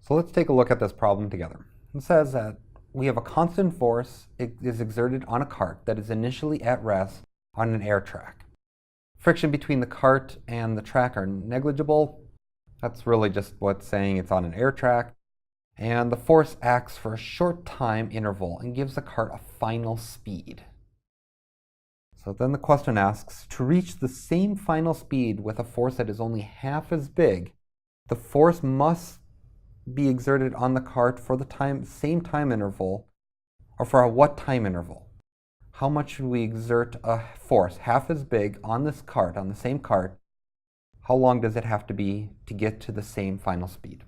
So let's take a look at this problem together. It says that we have a constant force is exerted on a cart that is initially at rest on an air track. Friction between the cart and the track are negligible. That's really just what's saying it's on an air track. And the force acts for a short time interval and gives the cart a final speed. So then the question asks, to reach the same final speed with a force that is only half as big, the force must be exerted on the cart for the same time interval, or for what time interval? How much should we exert a force half as big on this cart, on the same cart? How long does it have to be to get to the same final speed?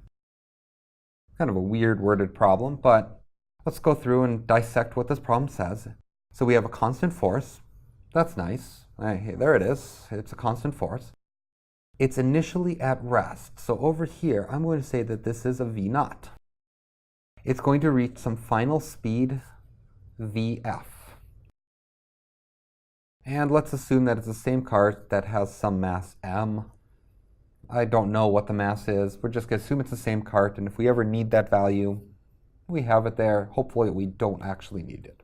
Kind of a weird worded problem, but let's go through and dissect what this problem says. So we have a constant force. That's nice. Hey, there it is. It's a constant force. It's initially at rest. So over here, I'm going to say that this is a V naught. It's going to reach some final speed, Vf. And let's assume that it's the same cart that has some mass m. I don't know what the mass is. We're just going to assume it's the same cart, and if we ever need that value, we have it there. Hopefully we don't actually need it.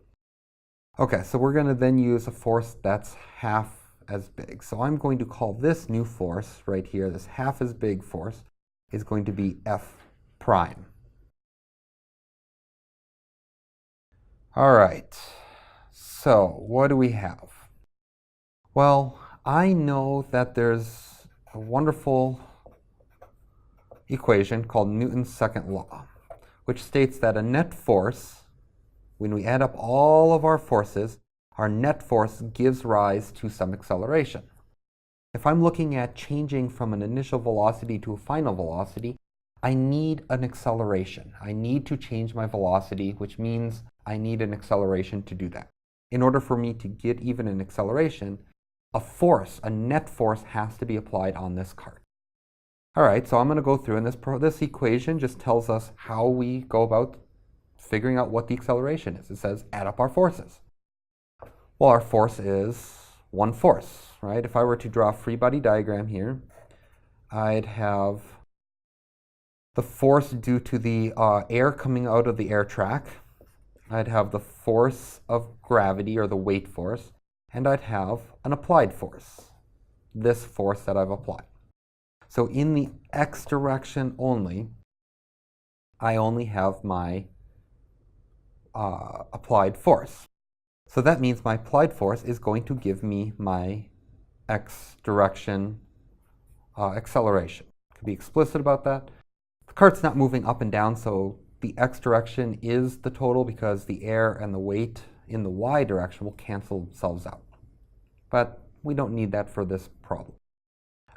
Okay, so we're going to then use a force that's half as big. So I'm going to call this new force right here, this half as big force, is going to be F prime. All right, so what do we have? Well, I know that there's a wonderful equation called Newton's second law, which states that a net force, when we add up all of our forces, our net force gives rise to some acceleration. If I'm looking at changing from an initial velocity to a final velocity, I need an acceleration. I need to change my velocity, which means I need an acceleration to do that. In order for me to get even an acceleration, a force, a net force, has to be applied on this cart. All right, so I'm going to go through, and this equation just tells us how we go about figuring out what the acceleration is. It says add up our forces. Well, our force is one force, right? If I were to draw a free body diagram here, I'd have the force due to the air coming out of the air track. I'd have the force of gravity, or the weight force, and I'd have an applied force, this force that I've applied. So in the x direction only, I only have my applied force. So that means my applied force is going to give me my x direction acceleration. To be explicit about that, the cart's not moving up and down, so the x direction is the total because the air and the weight in the y direction will cancel themselves out. But we don't need that for this problem.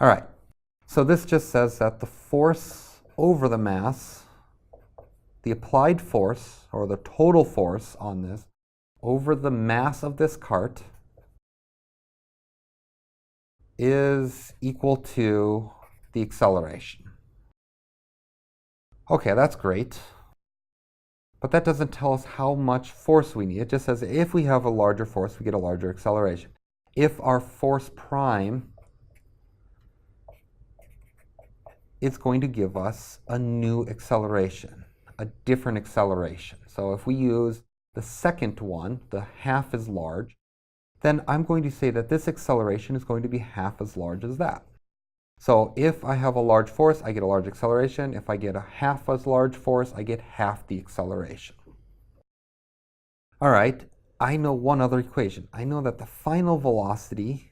All right, so this just says that the force over the mass, the applied force, or the total force on this, over the mass of this cart is equal to the acceleration. Okay, that's great. But that doesn't tell us how much force we need. It just says if we have a larger force, we get a larger acceleration. If our force prime is going to give us a new acceleration, a different acceleration. So if we use the second one, the half as large, then I'm going to say that this acceleration is going to be half as large as that. So if I have a large force, I get a large acceleration. If I get a half as large force, I get half the acceleration. All right, I know one other equation. I know that the final velocity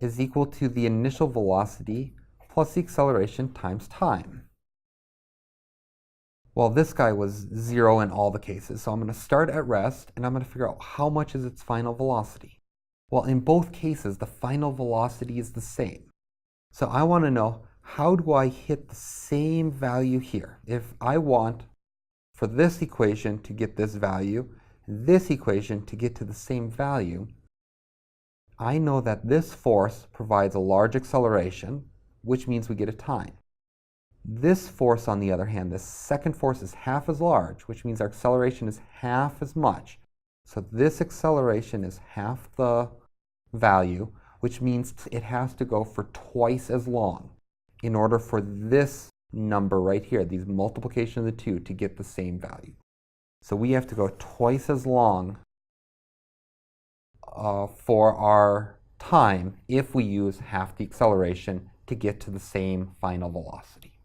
is equal to the initial velocity plus the acceleration times time. Well, this guy was 0 in all the cases, so I'm going to start at rest, and I'm going to figure out how much is its final velocity. Well, in both cases, the final velocity is the same. So I want to know, how do I hit the same value here? If I want for this equation to get this value, this equation to get to the same value, I know that this force provides a large acceleration, which means we get a time. This force, on the other hand, this second force is half as large, which means our acceleration is half as much. So this acceleration is half the value, which means it has to go for twice as long in order for this number right here, these multiplication of the two, to get the same value. So we have to go twice as long for our time if we use half the acceleration to get to the same final velocity.